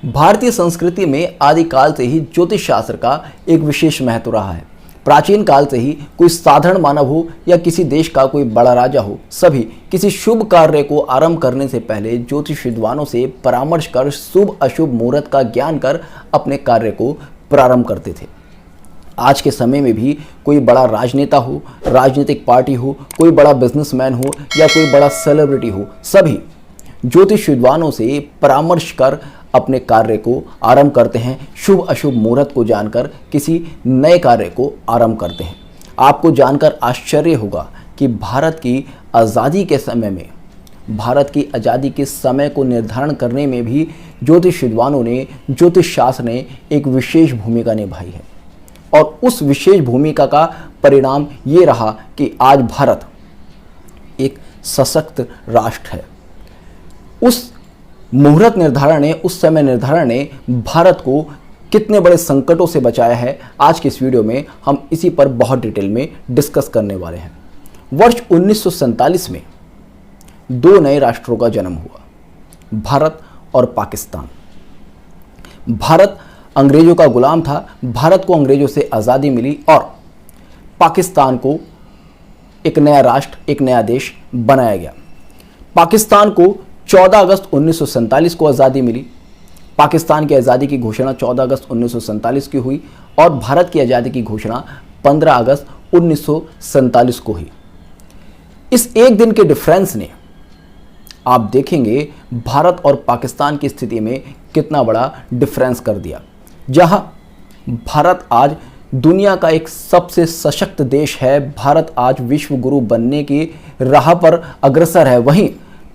भारतीय संस्कृति में आदिकाल से ही ज्योतिष शास्त्र का एक विशेष महत्व रहा है। प्राचीन काल से ही कोई साधारण मानव हो या किसी देश का कोई बड़ा राजा हो, सभी किसी शुभ कार्य को आरंभ करने से पहले ज्योतिष विद्वानों से परामर्श कर शुभ अशुभ मुहूर्त का ज्ञान कर अपने कार्य को प्रारंभ करते थे। आज के समय में भी कोई बड़ा राजनेता हो, राजनीतिक पार्टी हो, कोई बड़ा बिजनेसमैन हो या कोई बड़ा सेलिब्रिटी हो, सभी ज्योतिष विद्वानों से परामर्श कर अपने कार्य को आरंभ करते हैं। शुभ अशुभ मुहूर्त को जानकर किसी नए कार्य को आरंभ करते हैं। आपको जानकर आश्चर्य होगा कि भारत की आज़ादी के समय में, भारत की आज़ादी के समय को निर्धारण करने में भी ज्योतिष विद्वानों ने, ज्योतिष शास्त्र ने एक विशेष भूमिका निभाई है। और उस विशेष भूमिका का परिणाम ये रहा कि आज भारत एक सशक्त राष्ट्र है। उस मुहूर्त निर्धारण ने, उस समय निर्धारण ने भारत को कितने बड़े संकटों से बचाया है, आज के इस वीडियो में हम इसी पर बहुत डिटेल में डिस्कस करने वाले हैं। वर्ष 1947 में दो नए राष्ट्रों का जन्म हुआ, भारत और पाकिस्तान। भारत अंग्रेजों का गुलाम था, भारत को अंग्रेजों से आज़ादी मिली और पाकिस्तान को एक नया राष्ट्र, एक नया देश बनाया गया। पाकिस्तान को 14 अगस्त 1947 को आज़ादी मिली। पाकिस्तान की आज़ादी की घोषणा 14 अगस्त 1947 की हुई और भारत की आज़ादी की घोषणा 15 अगस्त 1947 को हुई। इस एक दिन के डिफरेंस ने, आप देखेंगे, भारत और पाकिस्तान की स्थिति में कितना बड़ा डिफरेंस कर दिया। जहां भारत आज दुनिया का एक सबसे सशक्त देश है, भारत आज विश्व गुरु बनने की राह पर अग्रसर है, वहीं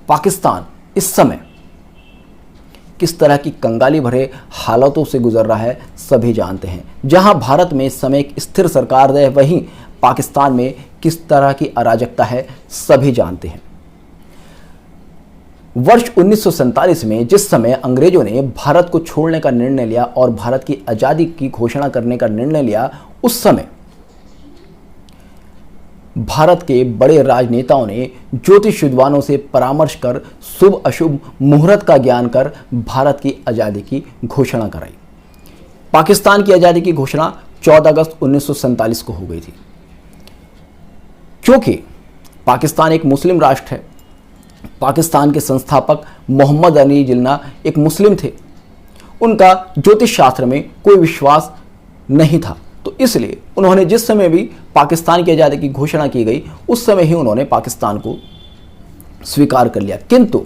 पाकिस्तान इस समय किस तरह की कंगाली भरे हालातों से गुजर रहा है सभी जानते हैं। जहां भारत में इस समय एक स्थिर सरकार है, वहीं पाकिस्तान में किस तरह की अराजकता है सभी जानते हैं। वर्ष 1947 में जिस समय अंग्रेजों ने भारत को छोड़ने का निर्णय लिया और भारत की आज़ादी की घोषणा करने का निर्णय लिया, उस समय भारत के बड़े राजनेताओं ने ज्योतिष विद्वानों से परामर्श कर शुभ अशुभ मुहूर्त का ज्ञान कर भारत की आज़ादी की घोषणा कराई। पाकिस्तान की आज़ादी की घोषणा 14 अगस्त 1947 को हो गई थी। क्योंकि पाकिस्तान एक मुस्लिम राष्ट्र है, पाकिस्तान के संस्थापक मोहम्मद अली जिन्ना एक मुस्लिम थे, उनका ज्योतिष शास्त्र में कोई विश्वास नहीं था, तो इसलिए उन्होंने जिस समय भी पाकिस्तान की आज़ादी की घोषणा की गई, उस समय ही उन्होंने पाकिस्तान को स्वीकार कर लिया। किंतु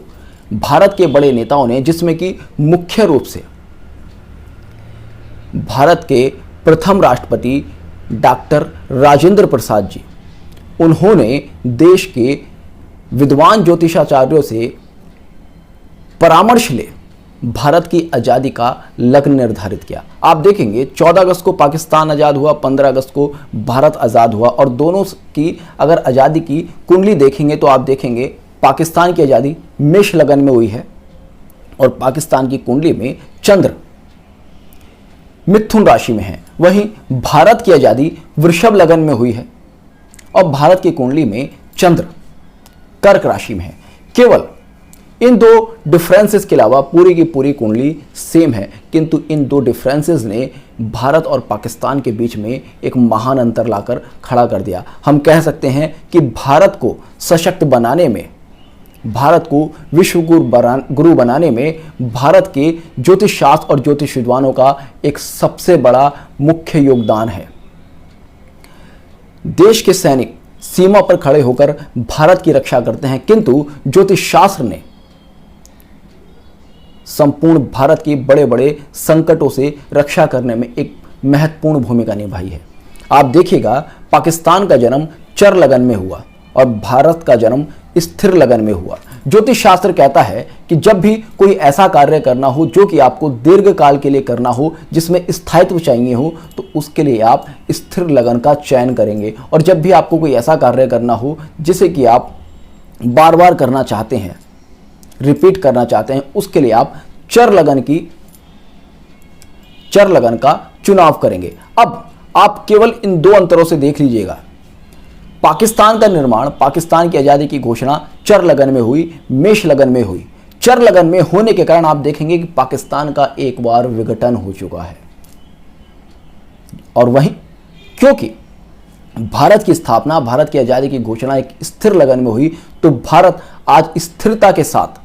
भारत के बड़े नेताओं ने, जिसमें कि मुख्य रूप से भारत के प्रथम राष्ट्रपति डॉक्टर राजेंद्र प्रसाद जी, उन्होंने देश के विद्वान ज्योतिषाचार्यों से परामर्श ले भारत की आज़ादी का लग्न निर्धारित किया। आप देखेंगे 14 अगस्त को पाकिस्तान आज़ाद हुआ, 15 अगस्त को भारत आज़ाद हुआ और दोनों की अगर आज़ादी की कुंडली देखेंगे तो आप देखेंगे पाकिस्तान की आज़ादी मेष लगन में हुई है और पाकिस्तान की कुंडली में चंद्र मिथुन राशि में है, वहीं भारत की आज़ादी वृषभ लगन में हुई है और भारत की कुंडली में चंद्र कर्क राशि में है। केवल इन दो डिफरेंसेस के अलावा पूरी की पूरी कुंडली सेम है, किंतु इन दो डिफरेंसेस ने भारत और पाकिस्तान के बीच में एक महान अंतर लाकर खड़ा कर दिया। हम कह सकते हैं कि भारत को सशक्त बनाने में, भारत को विश्व गुरु बनाने में भारत के ज्योतिष शास्त्र और ज्योतिष विद्वानों का एक सबसे बड़ा मुख्य योगदान है। देश के सैनिक सीमा पर खड़े होकर भारत की रक्षा करते हैं, किंतु ज्योतिष शास्त्र ने संपूर्ण भारत की बड़े बड़े संकटों से रक्षा करने में एक महत्वपूर्ण भूमिका निभाई है। आप देखिएगा, पाकिस्तान का जन्म चर लगन में हुआ और भारत का जन्म स्थिर लगन में हुआ। ज्योतिष शास्त्र कहता है कि जब भी कोई ऐसा कार्य करना हो जो कि आपको दीर्घ काल के लिए करना हो, जिसमें स्थायित्व चाहिए हो, तो उसके लिए आप स्थिर लगन का चयन करेंगे। और जब भी आपको कोई ऐसा कार्य करना हो जिसे कि आप बार बार करना चाहते हैं, रिपीट करना चाहते हैं, उसके लिए आप चर लगन का चुनाव करेंगे। अब आप केवल इन दो अंतरों से देख लीजिएगा। पाकिस्तान का निर्माण, पाकिस्तान की आज़ादी की घोषणा चर लगन में हुई, मेष लगन में हुई। चर लगन में होने के कारण आप देखेंगे कि पाकिस्तान का एक बार विघटन हो चुका है। और वहीं क्योंकि भारत की स्थापना, भारत की आजादी की घोषणा एक स्थिर लगन में हुई, तो भारत आज स्थिरता के साथ,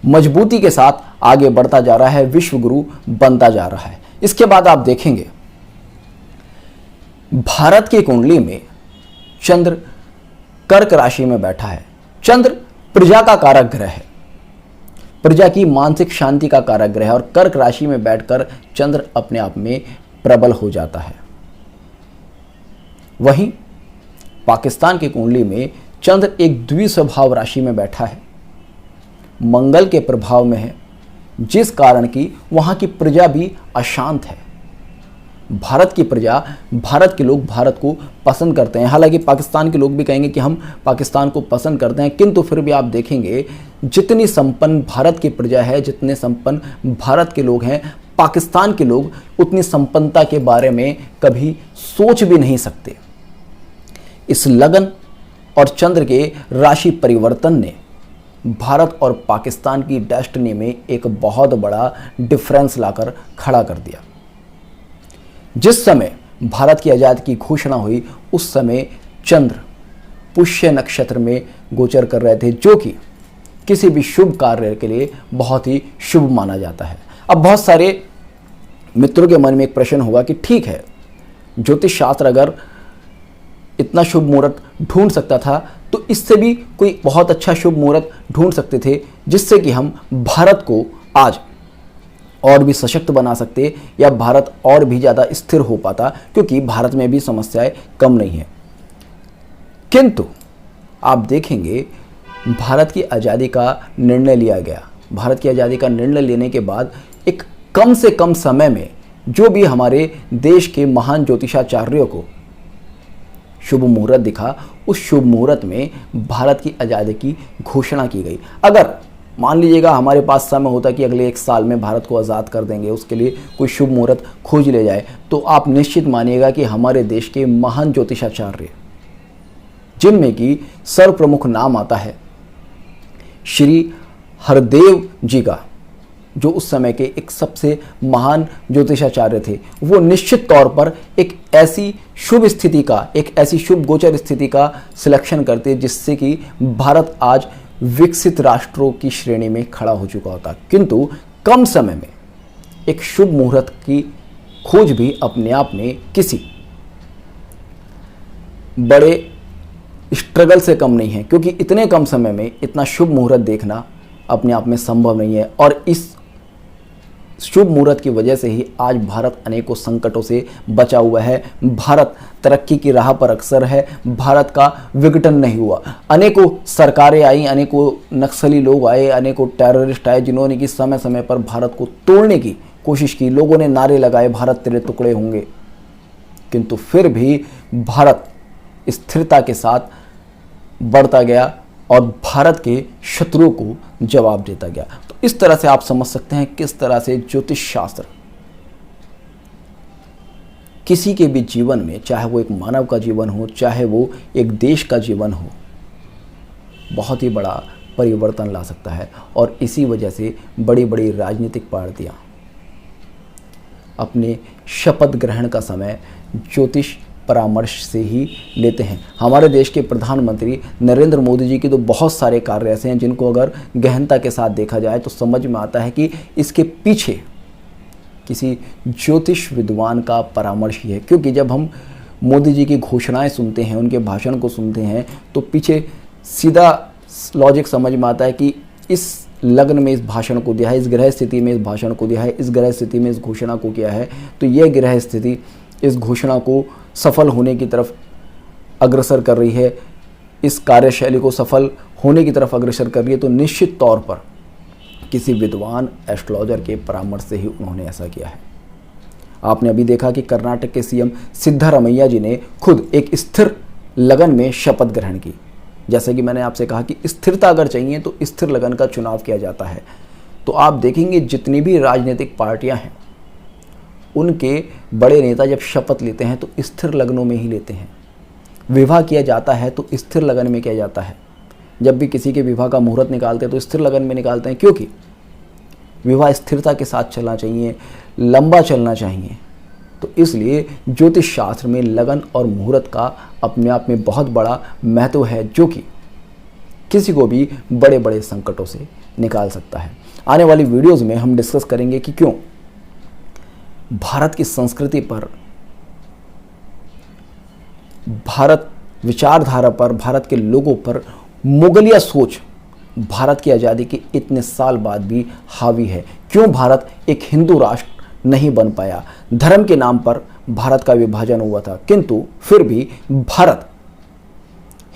मजबूती के साथ आगे बढ़ता जा रहा है, विश्व गुरु बनता जा रहा है। इसके बाद आप देखेंगे भारत की कुंडली में चंद्र कर्क राशि में बैठा है। चंद्र प्रजा का कारक ग्रह है, प्रजा की मानसिक शांति का कारक ग्रह है, और कर्क राशि में बैठकर चंद्र अपने आप में प्रबल हो जाता है। वहीं पाकिस्तान की कुंडली में चंद्र एक द्विस्वभाव राशि में बैठा है, मंगल के प्रभाव में है, जिस कारण की वहां की प्रजा भी अशांत है। भारत की प्रजा, भारत के लोग भारत को पसंद करते हैं। हालांकि पाकिस्तान के लोग भी कहेंगे कि हम पाकिस्तान को पसंद करते हैं, किंतु फिर भी आप देखेंगे जितनी संपन्न भारत की प्रजा है, जितने संपन्न भारत के लोग हैं, पाकिस्तान के लोग उतनी संपन्नता के बारे में कभी सोच भी नहीं सकते। इस लगन और चंद्र के राशि परिवर्तन ने भारत और पाकिस्तान की डेस्टिनी में एक बहुत बड़ा डिफरेंस लाकर खड़ा कर दिया। जिस समय भारत की आज़ादी की घोषणा हुई, उस समय चंद्र पुष्य नक्षत्र में गोचर कर रहे थे, जो कि किसी भी शुभ कार्य के लिए बहुत ही शुभ माना जाता है। अब बहुत सारे मित्रों के मन में एक प्रश्न होगा कि ठीक है, ज्योतिष शास्त्र अगर इतना शुभ मुहूर्त ढूंढ सकता था, तो इससे भी कोई बहुत अच्छा शुभ मुहूर्त ढूंढ सकते थे, जिससे कि हम भारत को आज और भी सशक्त बना सकते, या भारत और भी ज़्यादा स्थिर हो पाता, क्योंकि भारत में भी समस्याएं कम नहीं है। किंतु आप देखेंगे भारत की आज़ादी का निर्णय लिया गया। भारत की आज़ादी का निर्णय लेने के बाद एक कम से कम समय में जो भी हमारे देश के महान ज्योतिषाचार्यों को शुभ मुहूर्त दिखा, उस शुभ मुहूर्त में भारत की आज़ादी की घोषणा की गई। अगर मान लीजिएगा हमारे पास समय होता कि अगले 1 साल में भारत को आज़ाद कर देंगे, उसके लिए कोई शुभ मुहूर्त खोज ले जाए, तो आप निश्चित मानिएगा कि हमारे देश के महान ज्योतिषाचार्य, जिनमें कि सर्वप्रमुख नाम आता है श्री हरदेव जी का, जो उस समय के एक सबसे महान ज्योतिषाचार्य थे, वो निश्चित तौर पर एक ऐसी शुभ स्थिति का, एक ऐसी शुभ गोचर स्थिति का सिलेक्शन करते, जिससे कि भारत आज विकसित राष्ट्रों की श्रेणी में खड़ा हो चुका होता। किंतु कम समय में एक शुभ मुहूर्त की खोज भी अपने आप में किसी बड़े स्ट्रगल से कम नहीं है, क्योंकि इतने कम समय में इतना शुभ मुहूर्त देखना अपने आप में संभव नहीं है। और इस शुभ मुहूर्त की वजह से ही आज भारत अनेकों संकटों से बचा हुआ है। भारत तरक्की की राह पर अक्सर है, भारत का विघटन नहीं हुआ। अनेकों सरकारें आई, अनेकों नक्सली लोग आए, अनेकों टेररिस्ट आए, जिन्होंने कि समय समय पर भारत को तोड़ने की कोशिश की। लोगों ने नारे लगाए, भारत तेरे टुकड़े होंगे, किंतु फिर भी भारत स्थिरता के साथ बढ़ता गया और भारत के शत्रुओं को जवाब देता गया। तो इस तरह से आप समझ सकते हैं किस तरह से ज्योतिष शास्त्र किसी के भी जीवन में, चाहे वो एक मानव का जीवन हो, चाहे वो एक देश का जीवन हो, बहुत ही बड़ा परिवर्तन ला सकता है। और इसी वजह से बड़ी बड़ी राजनीतिक पार्टियां अपने शपथ ग्रहण का समय ज्योतिष परामर्श से ही लेते हैं। हमारे देश के प्रधानमंत्री नरेंद्र मोदी जी के तो बहुत सारे कार्य ऐसे हैं जिनको अगर गहनता के साथ देखा जाए तो समझ में आता है कि इसके पीछे किसी ज्योतिष विद्वान का परामर्श ही है। क्योंकि जब हम मोदी जी की घोषणाएं सुनते हैं, उनके भाषण को सुनते हैं, तो पीछे सीधा लॉजिक समझ में आता है कि इस लग्न में इस भाषण को दिया है, इस ग्रह स्थिति में इस भाषण को दिया है, इस ग्रह स्थिति में इस घोषणा को किया है, तो यह ग्रह स्थिति इस घोषणा को सफल होने की तरफ अग्रसर कर रही है, इस कार्यशैली को सफल होने की तरफ अग्रसर कर रही है। तो निश्चित तौर पर किसी विद्वान एस्ट्रोलॉजर के परामर्श से ही उन्होंने ऐसा किया है। आपने अभी देखा कि कर्नाटक के सीएम सिद्धारमैया जी ने खुद एक स्थिर लगन में शपथ ग्रहण की। जैसे कि मैंने आपसे कहा कि स्थिरता अगर चाहिए तो स्थिर लगन का चुनाव किया जाता है। तो आप देखेंगे जितनी भी राजनीतिक पार्टियां हैं, उनके बड़े नेता जब शपथ लेते हैं तो स्थिर लग्नों में ही लेते हैं। विवाह किया जाता है तो स्थिर लगन में किया जाता है। जब भी किसी के विवाह का मुहूर्त निकालते हैं तो स्थिर लगन में निकालते हैं, क्योंकि विवाह स्थिरता के साथ चलना चाहिए, लंबा चलना चाहिए। तो इसलिए ज्योतिष शास्त्र में लगन और मुहूर्त का अपने आप में बहुत बड़ा महत्व है, जो कि किसी को भी बड़े बड़े संकटों से निकाल सकता है। आने वाली वीडियोस में हम डिस्कस करेंगे कि क्यों भारत की संस्कृति पर, भारत विचारधारा पर, भारत के लोगों पर मुगलिया सोच भारत की आज़ादी के इतने साल बाद भी हावी है। क्यों भारत एक हिंदू राष्ट्र नहीं बन पाया। धर्म के नाम पर भारत का विभाजन हुआ था, किंतु फिर भी भारत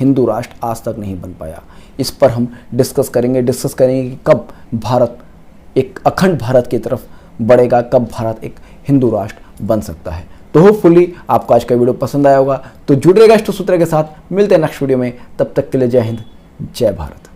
हिंदू राष्ट्र आज तक नहीं बन पाया। इस पर हम डिस्कस करेंगे कि कब भारत एक अखंड भारत की तरफ बढ़ेगा, कब भारत एक हिंदू राष्ट्र बन सकता है। तो होपफुली आपको आज का वीडियो पसंद आया होगा। तो जुड़ रहेगा इष्ट सूत्र के साथ। मिलते हैं नेक्स्ट वीडियो में, तब तक के लिए जय हिंद, जय भारत।